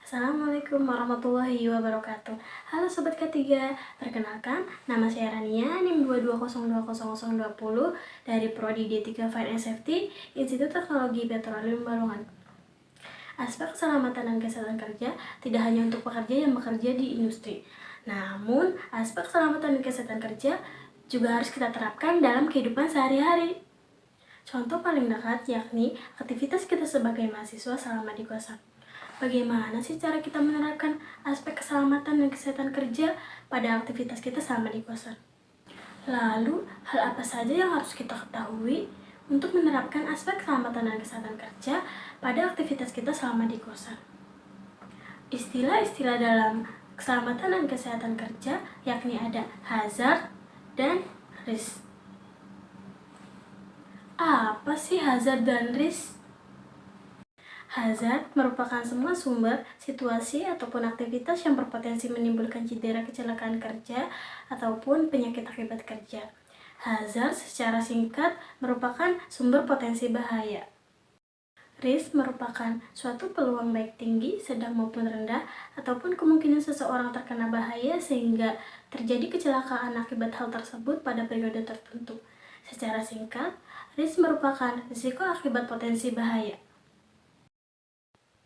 Assalamualaikum warahmatullahi wabarakatuh. Halo Sobat K3, perkenalkan nama saya Rania, NIM 2202020 dari Prodi D3 Fire and Safety, Institut Teknologi Petroleum Balongan. Aspek keselamatan dan kesehatan kerja tidak hanya untuk pekerja yang bekerja di industri, namun aspek keselamatan dan kesehatan kerja juga harus kita terapkan dalam kehidupan sehari-hari. Contoh paling dekat yakni aktivitas kita sebagai mahasiswa selama di kosan. Bagaimana sih cara kita menerapkan aspek keselamatan dan kesehatan kerja pada aktivitas kita selama di kosan? Lalu, hal apa saja yang harus kita ketahui untuk menerapkan aspek keselamatan dan kesehatan kerja pada aktivitas kita selama di kosan? Istilah-istilah dalam keselamatan dan kesehatan kerja yakni ada hazard dan risk. Apa sih hazard dan risk? Hazard merupakan semua sumber, situasi, ataupun aktivitas yang berpotensi menimbulkan cedera kecelakaan kerja ataupun penyakit akibat kerja. Hazard secara singkat merupakan sumber potensi bahaya. Risk merupakan suatu peluang baik tinggi, sedang maupun rendah, ataupun kemungkinan seseorang terkena bahaya sehingga terjadi kecelakaan akibat hal tersebut pada periode tertentu. Secara singkat, risk merupakan risiko akibat potensi bahaya.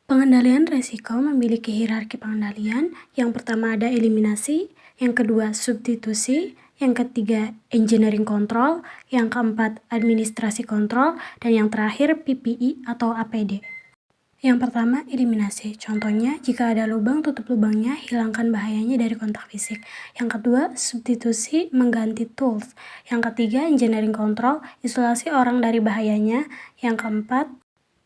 Pengendalian resiko memiliki hierarki pengendalian. Yang pertama ada eliminasi, yang kedua substitusi, yang ketiga engineering control, yang keempat administrasi kontrol, dan yang terakhir PPE atau APD. Yang pertama eliminasi, contohnya jika ada lubang tutup lubangnya, hilangkan bahayanya dari kontak fisik. Yang kedua substitusi, mengganti tools. Yang ketiga engineering control, isolasi orang dari bahayanya. Yang keempat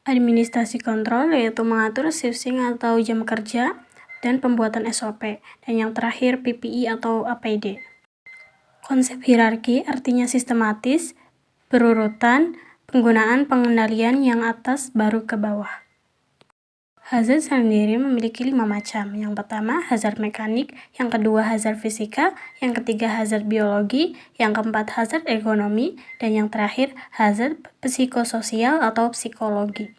administrasi kontrol, yaitu mengatur shifting atau jam kerja dan pembuatan SOP. Dan yang terakhir PPE atau APD. Konsep hierarki artinya sistematis, berurutan, penggunaan pengendalian yang atas baru ke bawah. Hazard sendiri memiliki 5 macam. Yang pertama hazard mekanik, yang kedua hazard fisika, yang ketiga hazard biologi, yang keempat hazard ekonomi, dan yang terakhir hazard psikososial atau psikologi.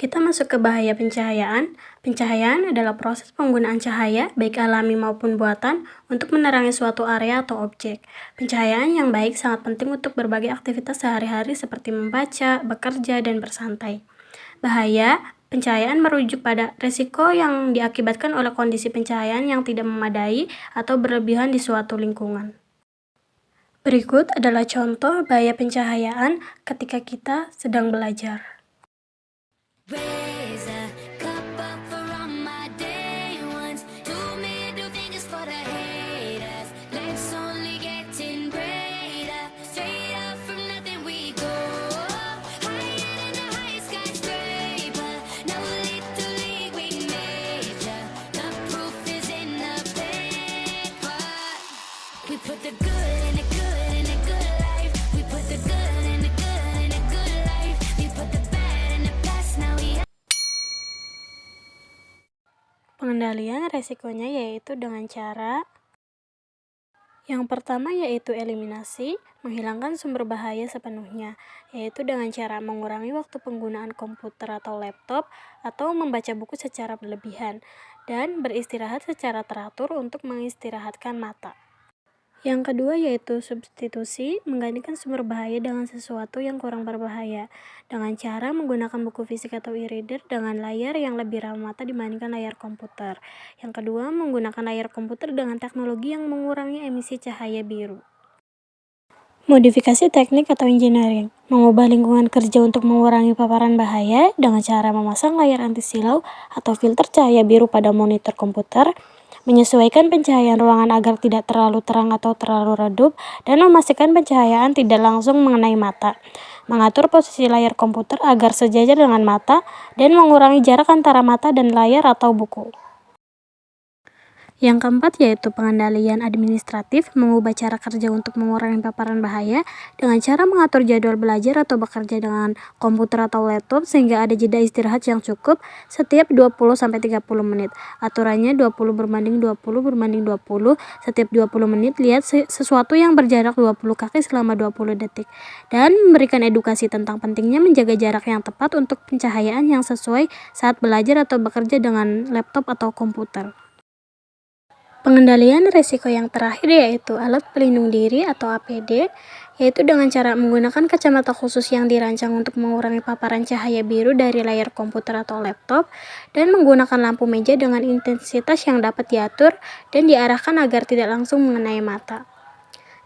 Kita masuk ke bahaya pencahayaan. Pencahayaan adalah proses penggunaan cahaya, baik alami maupun buatan, untuk menerangi suatu area atau objek. Pencahayaan yang baik sangat penting untuk berbagai aktivitas sehari-hari seperti membaca, bekerja, dan bersantai. Bahaya pencahayaan merujuk pada risiko yang diakibatkan oleh kondisi pencahayaan yang tidak memadai atau berlebihan di suatu lingkungan. Berikut adalah contoh bahaya pencahayaan ketika kita sedang belajar. Raise a cup up for all my day ones. Too many do things for the haters. Life's only getting brighter. Straight up from nothing we go. Higher than the highest skyscraper. No little league we major. The proof is in the paper. We put the good in the good in the good life. We put the good in the good in the good life. We put the bad in the past. Now we pengendalian resikonya yaitu dengan cara yang pertama yaitu eliminasi, menghilangkan sumber bahaya sepenuhnya, yaitu dengan cara mengurangi waktu penggunaan komputer atau laptop atau membaca buku secara berlebihan, dan beristirahat secara teratur untuk mengistirahatkan mata. Yang kedua yaitu substitusi, menggantikan sumber bahaya dengan sesuatu yang kurang berbahaya, dengan cara menggunakan buku fisik atau e-reader dengan layar yang lebih ramah mata dibandingkan layar komputer. Yang kedua, menggunakan layar komputer dengan teknologi yang mengurangi emisi cahaya biru. Modifikasi teknik atau engineering, mengubah lingkungan kerja untuk mengurangi paparan bahaya dengan cara memasang layar anti-silau atau filter cahaya biru pada monitor komputer, menyesuaikan pencahayaan ruangan agar tidak terlalu terang atau terlalu redup, dan memastikan pencahayaan tidak langsung mengenai mata, mengatur posisi layar komputer agar sejajar dengan mata, dan mengurangi jarak antara mata dan layar atau buku. Yang keempat yaitu pengendalian administratif, mengubah cara kerja untuk mengurangi paparan bahaya dengan cara mengatur jadwal belajar atau bekerja dengan komputer atau laptop sehingga ada jeda istirahat yang cukup setiap 20-30 menit. Aturannya 20/20/20, setiap 20 menit lihat sesuatu yang berjarak 20 kaki selama 20 detik. Dan memberikan edukasi tentang pentingnya menjaga jarak yang tepat untuk pencahayaan yang sesuai saat belajar atau bekerja dengan laptop atau komputer. Pengendalian risiko yang terakhir yaitu alat pelindung diri atau APD, yaitu dengan cara menggunakan kacamata khusus yang dirancang untuk mengurangi paparan cahaya biru dari layar komputer atau laptop, dan menggunakan lampu meja dengan intensitas yang dapat diatur dan diarahkan agar tidak langsung mengenai mata.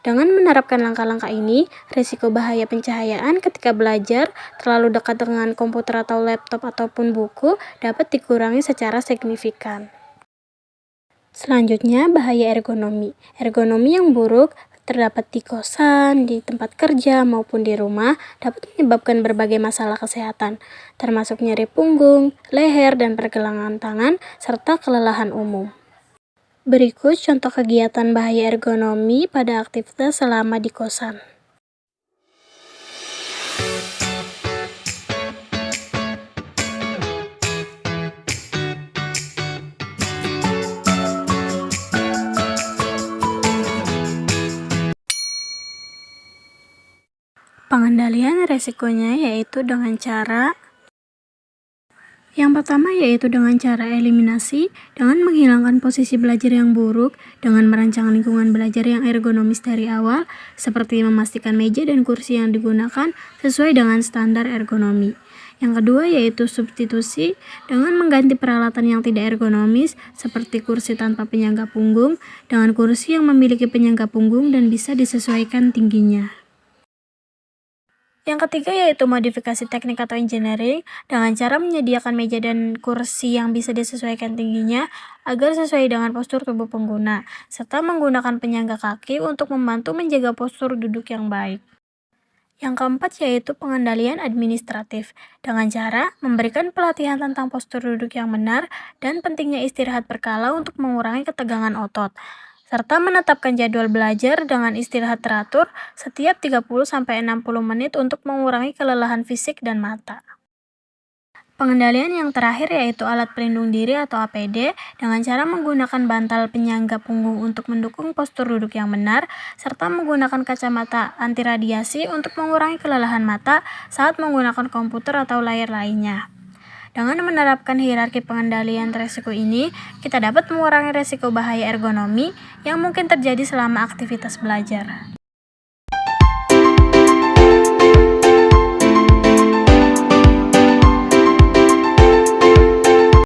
Dengan menerapkan langkah-langkah ini, risiko bahaya pencahayaan ketika belajar terlalu dekat dengan komputer atau laptop ataupun buku dapat dikurangi secara signifikan. Selanjutnya, bahaya ergonomi. Ergonomi yang buruk terdapat di kosan, di tempat kerja, maupun di rumah dapat menyebabkan berbagai masalah kesehatan, termasuk nyeri punggung, leher, dan pergelangan tangan, serta kelelahan umum. Berikut contoh kegiatan bahaya ergonomi pada aktivitas selama di kosan. Pengendalian resikonya yaitu dengan cara yang pertama yaitu dengan cara eliminasi, dengan menghilangkan posisi belajar yang buruk, dengan merancang lingkungan belajar yang ergonomis dari awal, seperti memastikan meja dan kursi yang digunakan sesuai dengan standar ergonomi. Yang kedua yaitu substitusi, dengan mengganti peralatan yang tidak ergonomis, seperti kursi tanpa penyangga punggung, dengan kursi yang memiliki penyangga punggung dan bisa disesuaikan tingginya. Yang ketiga yaitu modifikasi teknik atau engineering dengan cara menyediakan meja dan kursi yang bisa disesuaikan tingginya agar sesuai dengan postur tubuh pengguna, serta menggunakan penyangga kaki untuk membantu menjaga postur duduk yang baik. Yang keempat yaitu pengendalian administratif dengan cara memberikan pelatihan tentang postur duduk yang benar dan pentingnya istirahat berkala untuk mengurangi ketegangan otot, serta menetapkan jadwal belajar dengan istirahat teratur setiap 30-60 menit untuk mengurangi kelelahan fisik dan mata. Pengendalian yang terakhir yaitu alat pelindung diri atau APD dengan cara menggunakan bantal penyangga punggung untuk mendukung postur duduk yang benar, serta menggunakan kacamata anti radiasi untuk mengurangi kelelahan mata saat menggunakan komputer atau layar lainnya. Dengan menerapkan hierarki pengendalian risiko ini, kita dapat mengurangi risiko bahaya ergonomi yang mungkin terjadi selama aktivitas belajar.